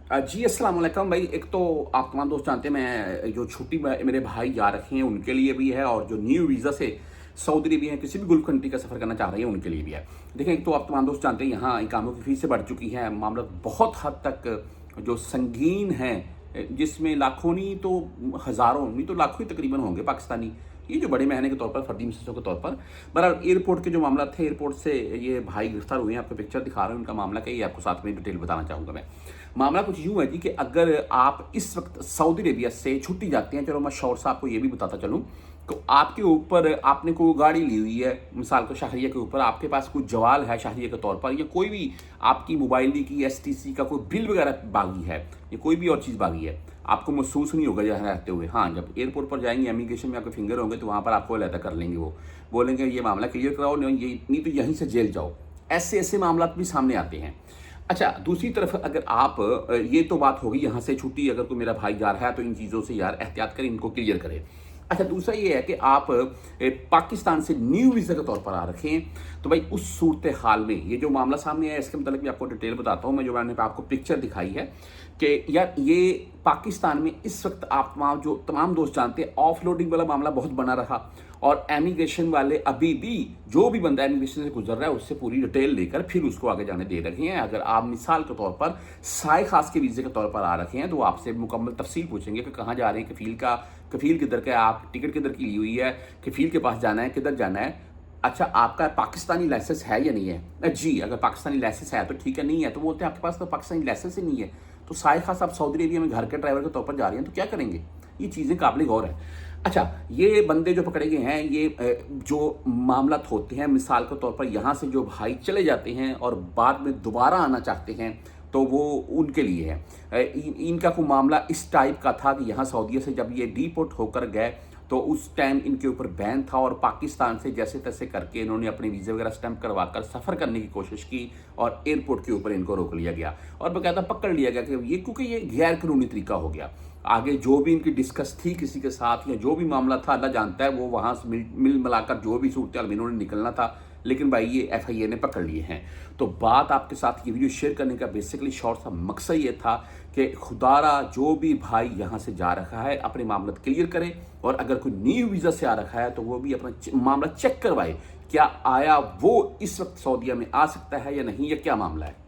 जी, अस्सलाम वालेकुम भाई। एक तो आप तमाम दोस्त जानते हैं मैं जो छुट्टी में मेरे भाई जा रखे हैं उनके लिए भी है, और जो न्यू वीज़ा से सऊदी अरबिया हैं किसी भी गल्फ़ कंट्री का सफ़र करना चाह रहे हैं उनके लिए भी है। देखें, एक तो आप तमाम दोस्त जानते हैं यहाँ इकामों की फ़ीसें बढ़ चुकी हैं, मामला बहुत हद तक जो संगीन है, जिसमें लाखों नहीं तो हज़ारों नहीं तो लाखों ही तकरीबन होंगे पाकिस्तानी, ये जो बड़े महीने के तौर पर, फर्दी मिसों के तौर पर। बहरहाल एयरपोर्ट के जो मामला थे, एयरपोर्ट से ये भाई गिरफ्तार हुए हैं। आपको पिक्चर दिखा रहा हूँ उनका मामला क्या है, ये आपको साथ में डिटेल बताना चाहूँगा मैं। मामला कुछ यूँ है जी कि अगर आप इस वक्त सऊदी अरेबिया से छुट्टी जाते हैं, चलो मैं शौर साहब को ये भी बताता चलूँ, तो आपके ऊपर आपने कोई गाड़ी ली हुई है, मिसाल को शाहरिया के ऊपर आपके पास कोई जवाल है शाहरिया के तौर पर, या कोई भी आपकी मोबाइल की एसटीसी का कोई बिल वगैरह बागी है, या कोई भी और चीज़ बागी है, आपको महसूस नहीं होगा यहाँ रहते हुए। हाँ, जब एयरपोर्ट पर जाएंगे, इमिग्रेशन में आपके फिंगर होंगे, तो वहाँ पर आपको अलहदा कर लेंगे। वो बोलेंगे ये मामला क्लियर कराओ, नहीं तो यहीं से जेल जाओ। ऐसे ऐसे मामला भी सामने आते हैं। अच्छा, दूसरी तरफ अगर आप ये तो बात होगी यहाँ से छुट्टी, अगर कोई मेरा भाई जा रहा है तो इन चीज़ों से यार एहतियात करें, इनको क्लियर करें। अच्छा, दूसरा ये है कि आप पाकिस्तान से न्यू वीज़ा के तौर पर आ रखे हैं, तो भाई उस सूरत हाल में ये जो मामला सामने आया, इसके मतलब भी आपको डिटेल बताता हूँ मैं। जो मैंने आपको पिक्चर दिखाई है कि यार ये पाकिस्तान में इस वक्त आप तमाम दोस्त जानते हैं, ऑफ लोडिंग वाला मामला बहुत बना रहा, और एमिग्रेशन वाले अभी भी जो भी बंदा एमिग्रेशन से गुजर रहा है उससे पूरी डिटेल लेकर फिर उसको आगे जाने दे रखे हैं। अगर आप मिसाल के तौर पर साए खास के वीज़े के तौर पर आ रखे हैं, तो आपसे मुकम्मल तफसील पूछेंगे कि कहाँ जा रहे हैं, कफ़ील किधर का है, आप टिकट किधर की ली हुई है, कफ़ील के पास जाना है, किधर जाना है। अच्छा, आपका पाकिस्तानी लाइसेंस है या नहीं है? जी, अगर पाकिस्तानी लाइसेंस है तो ठीक है, नहीं है तो बोलते हैं आपके पास तो पाकिस्तानी लाइसेंस ही नहीं है, तो साए खास आप सऊदी अरेबिया में घर के ड्राइवर के तौर पर जा रहे हैं, तो क्या करेंगे? ये चीज़ें काबिल गौर है। अच्छा, ये बंदे जो पकड़े गए हैं, ये जो मामला होते हैं, मिसाल के तौर पर यहाँ से जो भाई चले जाते हैं और बाद में दोबारा आना चाहते हैं, तो वो उनके लिए है। इनका कोई मामला इस टाइप का था कि यहाँ सऊदीया से जब ये डिपोर्ट होकर गए, तो उस टाइम इनके ऊपर बैन था, और पाकिस्तान से जैसे तैसे करके इन्होंने अपने वीज़े वगैरह स्टैम्प करवाकर सफ़र करने की कोशिश की, और एयरपोर्ट के ऊपर इनको रोक लिया गया और बाकायदा पकड़ लिया गया कि ये, क्योंकि ये गैर कानूनी तरीका हो गया। आगे जो भी इनकी डिस्कस थी किसी के साथ, या जो भी मामला था अल्लाह जानता है, वो वहाँ से मिल मिलाकर जो भी सूरत हाल इन्होंने निकलना था, लेकिन भाई ये FIA ने पकड़ लिए हैं। तो बात आपके साथ ये वीडियो शेयर करने का बेसिकली शॉर्ट सा मकसद ये था कि खुदारा जो भी भाई यहाँ से जा रखा है अपने मामला क्लियर करे, और अगर कोई न्यू वीज़ा से आ रखा है तो वो भी अपना मामला चेक करवाए, क्या आया वो इस वक्त सऊदीया में आ सकता है या नहीं, या क्या मामला है।